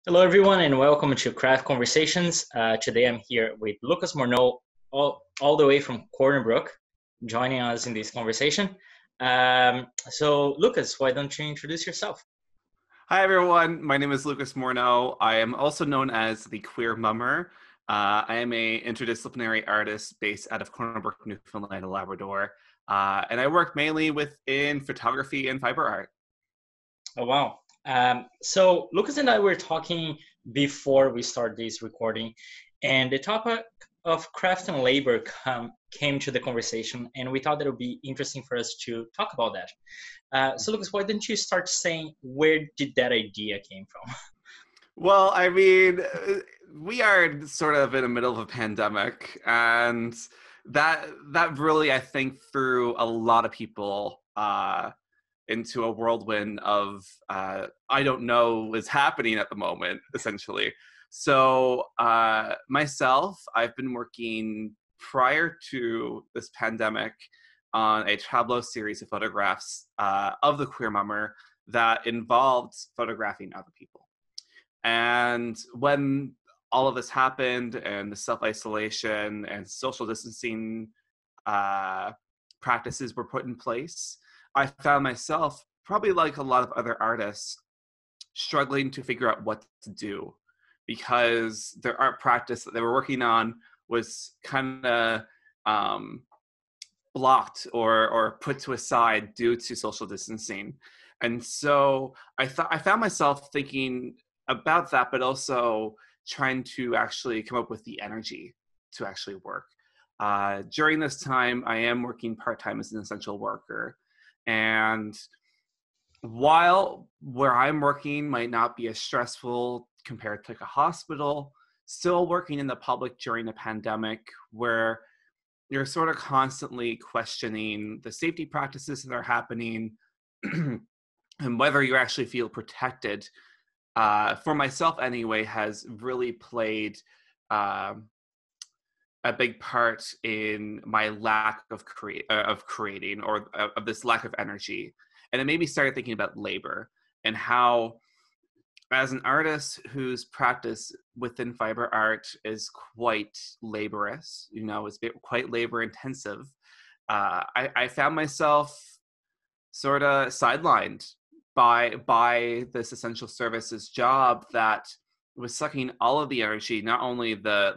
Hello, everyone, and welcome to Craft Conversations. Today I'm here with Lucas Morneau, all the way from Corner Brook, joining us in this conversation. So, Lucas, why don't you introduce yourself? Hi, everyone. My name is Lucas Morneau. I am also known as the Queer Mummer. I am a interdisciplinary artist based out of Corner Brook, Newfoundland and Labrador. And I work mainly within photography and fiber art. Oh, wow. So, Lucas and I were talking before we start this recording, and the topic of craft and labor came to the conversation, and we thought that it would be interesting for us to talk about that. So, Lucas, why don't you start saying where did that idea came from? Well, I mean, we are sort of in the middle of a pandemic, and that really, I think, threw a lot of people into a whirlwind of I don't know what's happening at the moment, essentially. So myself, I've been working prior to this pandemic on a Tableau series of photographs of the queer mummer that involved photographing other people. And when all of this happened and the self-isolation and social distancing practices were put in place, I found myself, probably like a lot of other artists, struggling to figure out what to do because their art practice that they were working on was kind of blocked or put to a side due to social distancing. And so I found myself thinking about that, but also trying to actually come up with the energy to actually work. During this time, I am working part-time as an essential worker. And while where I'm working might not be as stressful compared to like a hospital, still working in the public during a pandemic where you're sort of constantly questioning the safety practices that are happening and whether you actually feel protected, for myself anyway, has really played a big part in my lack of creating or of this lack of energy. And it made me start thinking about labor and how, as an artist whose practice within fiber art is quite laborious, it's quite labor intensive, I found myself sort of sidelined by this essential services job that was sucking all of the energy, not only the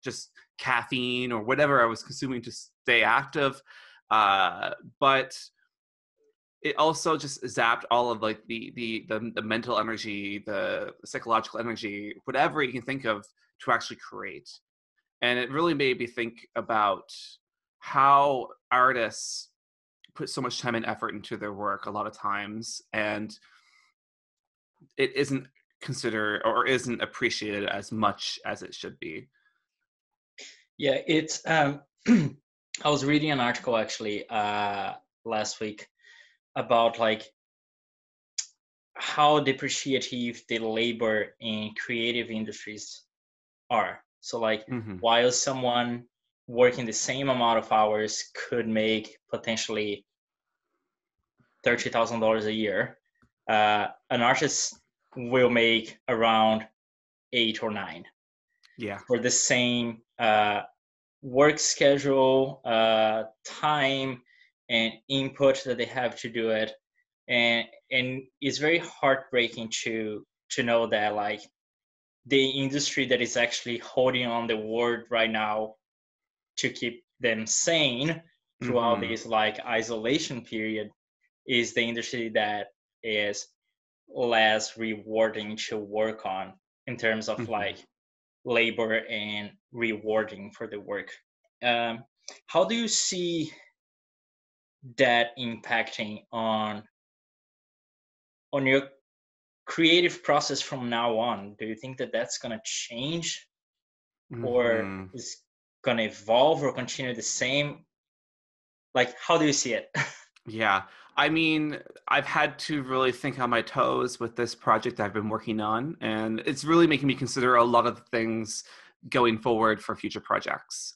just caffeine or whatever I was consuming to stay active, but it also just zapped all of the mental energy, the psychological energy, whatever you can think of to actually create. And it really made me think about how artists put so much time and effort into their work a lot of times, and it isn't considered or isn't appreciated as much as it should be. Yeah, it's I was reading an article actually last week about how depreciative the labor in creative industries are. So while someone working the same amount of hours could make potentially $30,000 a year, an artist will make around 8 or 9. Yeah. For the same work schedule, time, and input that they have to do it, and it's very heartbreaking to know that the industry that is actually holding on the world right now to keep them sane throughout this isolation period is the industry that is less rewarding to work on in terms of labor and rewarding for the work. How do you see that impacting on your creative process from now on? Do you think that that's going to change, or is going to evolve or continue the same? How do you see it? Yeah. I mean, I've had to really think on my toes with this project I've been working on, and it's really making me consider a lot of things going forward for future projects.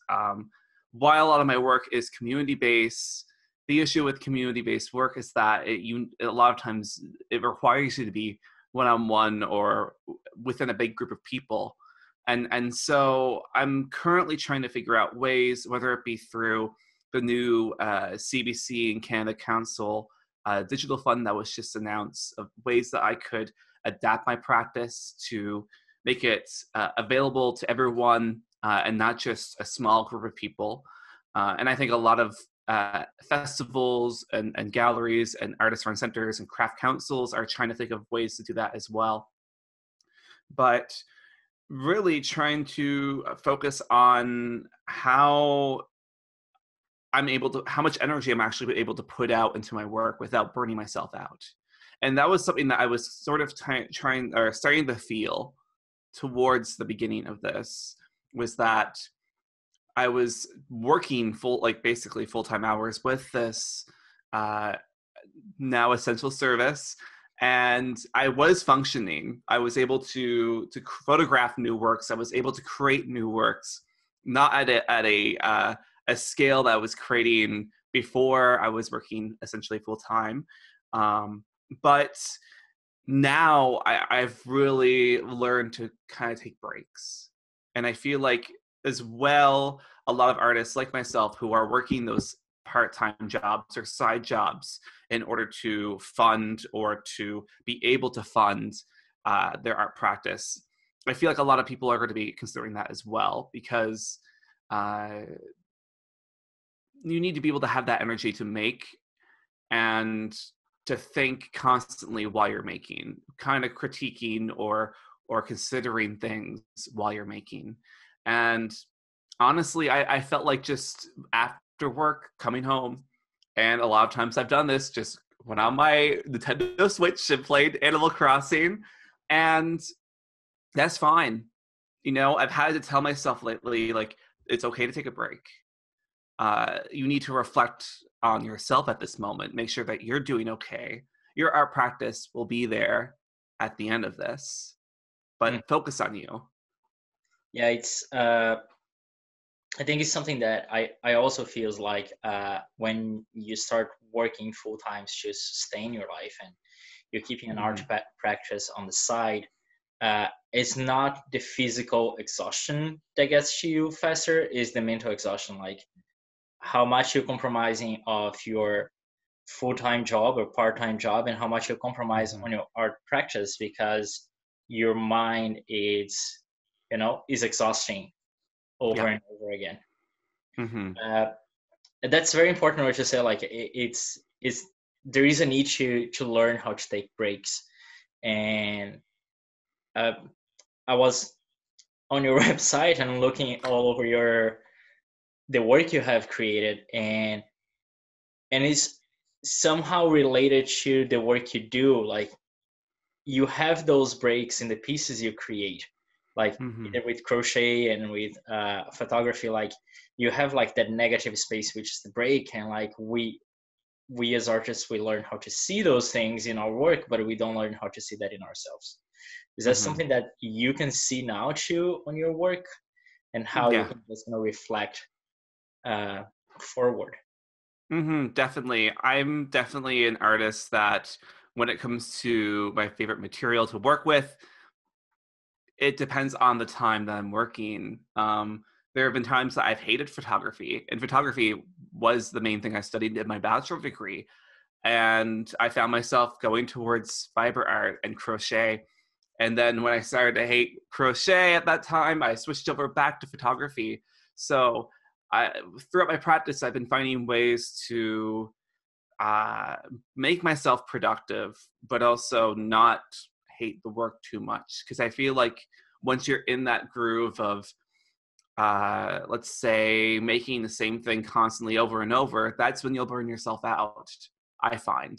While a lot of my work is community-based, the issue with community-based work is that a lot of times it requires you to be one-on-one or within a big group of people. And so I'm currently trying to figure out ways, whether it be through the new CBC and Canada Council digital fund that was just announced, of ways that I could adapt my practice to make it available to everyone and not just a small group of people. And I think a lot of festivals and galleries and artist-run centers and craft councils are trying to think of ways to do that as well. But really trying to focus on how much energy I'm actually able to put out into my work without burning myself out. And that was something that I was sort of starting to feel towards the beginning of this, was that I was working basically full-time hours with this now essential service, and I was functioning. I was able to photograph new works. I was able to create new works, not at a scale that I was creating before I was working essentially full-time. But now I've really learned to kind of take breaks. And I feel like, as well, a lot of artists like myself who are working those part-time jobs or side jobs in order to fund or to be able to fund their art practice, I feel like a lot of people are going to be considering that as well, because you need to be able to have that energy to make and to think constantly while you're making, kind of critiquing or considering things while you're making. And honestly, I felt like just after work, coming home, and a lot of times I've done this, just went on my Nintendo Switch and played Animal Crossing, and that's fine. You know, I've had to tell myself lately, like, it's okay to take a break. You need to reflect on yourself at this moment. Make sure that you're doing okay. Your art practice will be there at the end of this, but focus on you. Yeah, it's I think it's something that I also feels like when you start working full time to sustain your life, and you're keeping an art practice on the side, it's not the physical exhaustion that gets to you faster, is the mental exhaustion. Like, how much you're compromising of your full-time job or part-time job, and how much you compromise on your art practice because your mind is exhausting over and over again. That's very important what you say. Like, it's there is a need to learn how to take breaks. And I was on your website and looking all over the work you have created, and it's somehow related to the work you do. Like, you have those breaks in the pieces you create, like either with crochet and with photography. Like, you have like that negative space, which is the break, and like we as artists, we learn how to see those things in our work, but we don't learn how to see that in ourselves. Is that something that you can see now too on your work, and how you can just reflect forward? Definitely. I'm definitely an artist that, when it comes to my favorite material to work with, it depends on the time that I'm working. There have been times that I've hated photography, and photography was the main thing I studied in my bachelor degree. And I found myself going towards fiber art and crochet. And then when I started to hate crochet at that time, I switched over back to photography. So throughout my practice, I've been finding ways to make myself productive, but also not hate the work too much. Because I feel like once you're in that groove of, let's say, making the same thing constantly over and over, that's when you'll burn yourself out, I find.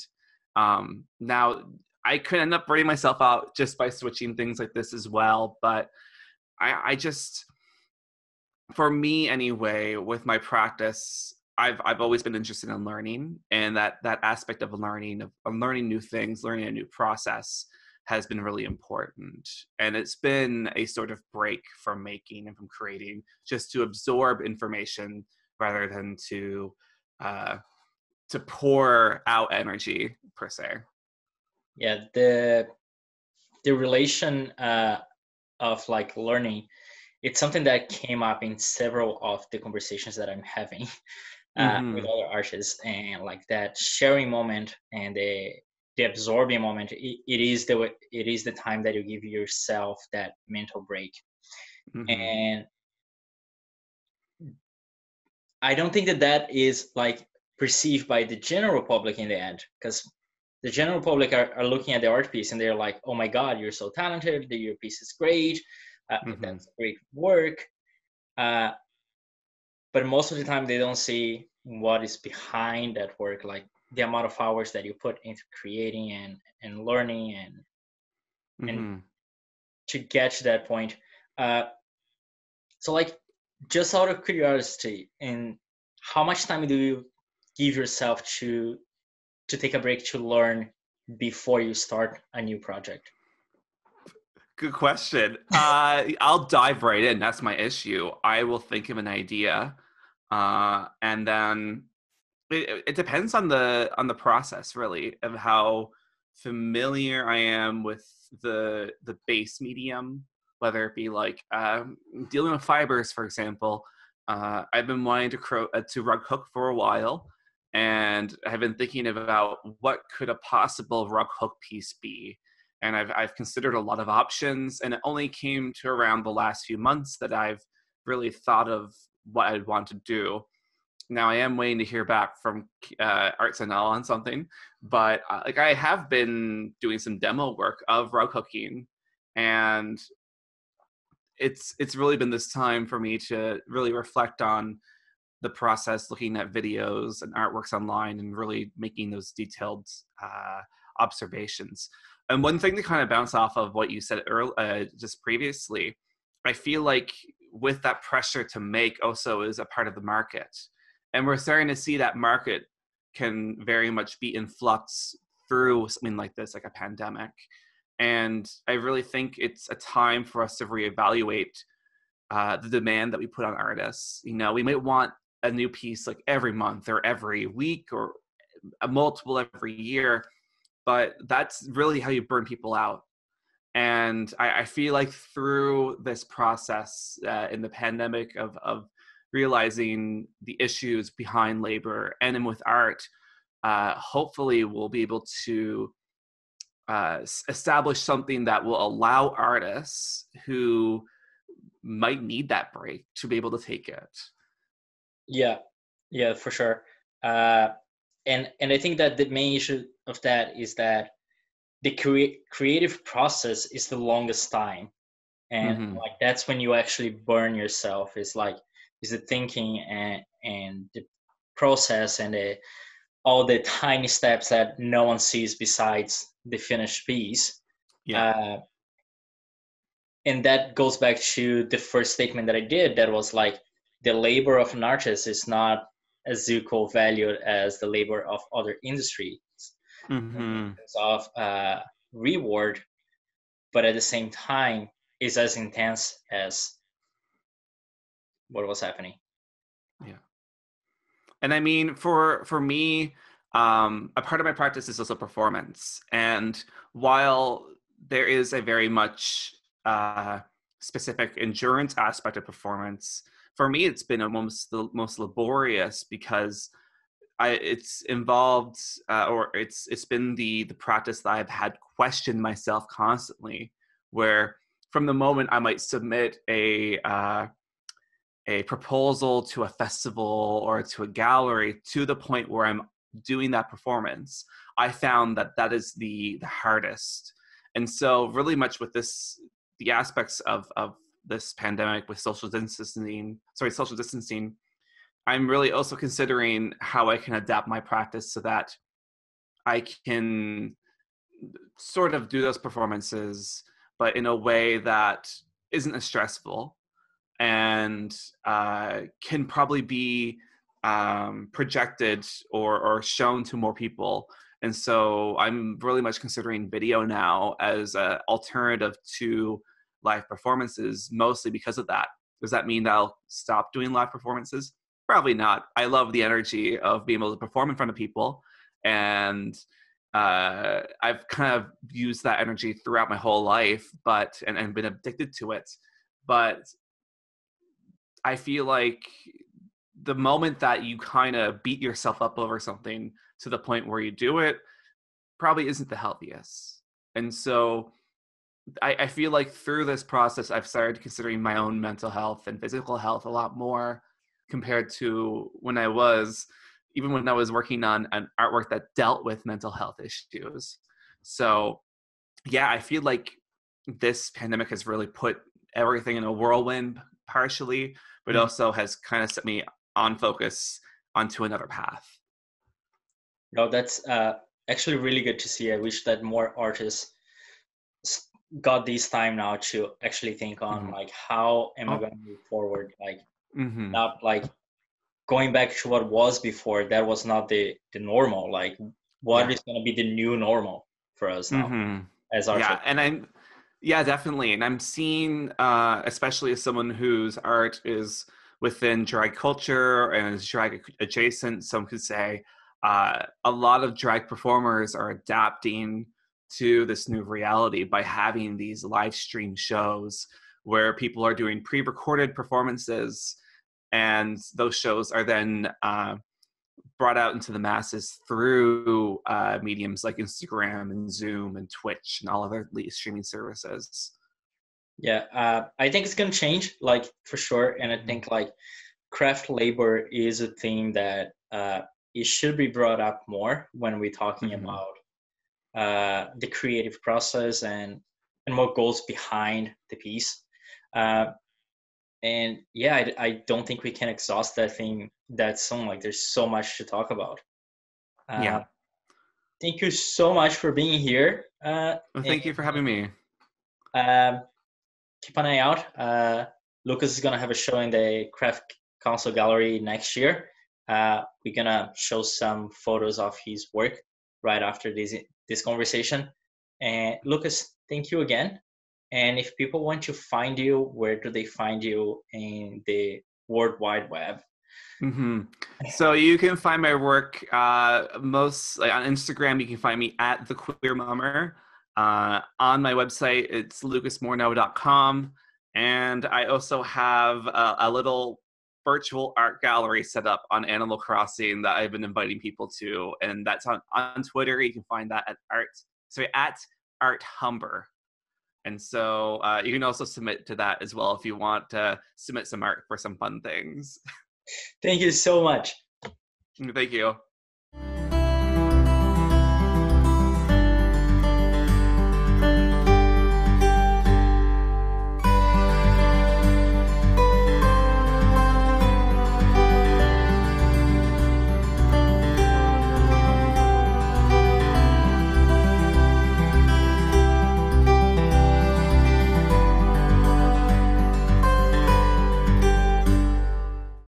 Now, I could end up burning myself out just by switching things like this as well. But I just, for me anyway, with my practice, I've always been interested in learning, and that aspect of learning, of learning new things, learning a new process, has been really important. And it's been a sort of break from making and from creating, just to absorb information rather than to pour out energy per se. Yeah, the relation of like learning, it's something that came up in several of the conversations that I'm having with Mm-hmm. other artists, and like that sharing moment and the absorbing moment. It is the time that you give yourself that mental break, Mm-hmm. and I don't think that that is like perceived by the general public in the end, because the general public are looking at the art piece and they're like, "Oh my God, you're so talented! Your piece is great. Mm-hmm. That's great work." Uh, but most of the time, they don't see what is behind that work, like the amount of hours that you put into creating and learning and Mm-hmm. to get to that point. Uh, so, like, just out of curiosity, and how much time do you give yourself to take a break to learn before you start a new project? Good question. I'll dive right in. That's my issue. I will think of an idea, and then it depends on the process, really, of how familiar I am with the base medium, whether it be like dealing with fibers, for example. I've been wanting to rug hook for a while, and I've been thinking about what could a possible rug hook piece be. And I've considered a lot of options, and it only came to around the last few months that I've really thought of what I'd want to do. Now I am waiting to hear back from Arts and All on something, but like I have been doing some demo work of rug hooking, and it's really been this time for me to really reflect on the process, looking at videos and artworks online, and really making those detailed observations. And one thing to kind of bounce off of what you said just previously, I feel like with that pressure to make also is a part of the market. And we're starting to see that market can very much be in flux through something like this, like a pandemic. And I really think it's a time for us to reevaluate the demand that we put on artists. You know, we might want a new piece like every month or every week or a multiple every year, but that's really how you burn people out. And I feel like through this process in the pandemic of realizing the issues behind labor and with art, hopefully we'll be able to establish something that will allow artists who might need that break to be able to take it. Yeah, yeah, for sure. Uh, and I think that the main issue of that is that the creative process is the longest time, and Mm-hmm. like that's when you actually burn yourself. It's like is the thinking and the process and all the tiny steps that no one sees besides the finished piece. Yeah. Uh, and that goes back to the first statement that I did. That was like the labor of an artist is not as equal valued as the labor of other industries in Mm-hmm. terms of reward, but at the same time is as intense as what was happening. Yeah. And I mean, for me, a part of my practice is also performance. And while there is a very much specific endurance aspect of performance, for me, it's been almost the most laborious because it's involved, or it's been the practice that I've had questioned myself constantly. Where from the moment I might submit a proposal to a festival or to a gallery to the point where I'm doing that performance, I found that that is the hardest. And so really much with this, the aspects of this pandemic with social distancing, I'm really also considering how I can adapt my practice so that I can sort of do those performances, but in a way that isn't as stressful and can probably be projected or shown to more people. And so I'm really much considering video now as an alternative to live performances, mostly because of that. Does that mean that I'll stop doing live performances? Probably not. I love the energy of being able to perform in front of people and I've kind of used that energy throughout my whole life, and been addicted to it. But I feel like the moment that you kind of beat yourself up over something to the point where you do it probably isn't the healthiest. And so I feel like through this process, I've started considering my own mental health and physical health a lot more compared to even when I was working on an artwork that dealt with mental health issues. So yeah, I feel like this pandemic has really put everything in a whirlwind partially, but Mm. also has kind of set me on focus onto another path. No, that's actually really good to see. I wish that more artists got this time now to actually think on Mm-hmm. like how am I Oh, going to move forward, like mm-hmm. not like going back to what was before. That was not the normal, like what Yeah. is going to be the new normal for us now Mm-hmm. as Yeah. artists. Yeah, definitely. And I'm seeing, especially as someone whose art is within drag culture and is drag adjacent, some could say, a lot of drag performers are adapting to this new reality by having these live stream shows where people are doing pre-recorded performances, and those shows are then brought out into the masses through mediums like Instagram and Zoom and Twitch and all other streaming services. Yeah, I think it's going to change, like for sure, and I think like craft labor is a thing that it should be brought up more when we're talking Mm-hmm. about the creative process and what goes behind the piece. Uh, and yeah, I don't think we can exhaust that thing that soon. Like, there's so much to talk about. Uh, Yeah. thank you so much for being here. Well, And thank you for having me. um, keep an eye out. Lucas is gonna have a show in the Craft Council Gallery next year. We're gonna show some photos of his work right after this conversation. And Lucas, thank you again. And if people want to find you, where do they find you in the World Wide Web? Mm-hmm. So you can find my work most like, on Instagram. You can find me at the Queer Mummer. On my website, it's lucasmorneau.com. And I also have a little virtual art gallery set up on Animal Crossing that I've been inviting people to, and that's on Twitter. You can find that at Art Humber. And so you can also submit to that as well if you want to submit some art for some fun things. Thank you so much. Thank you.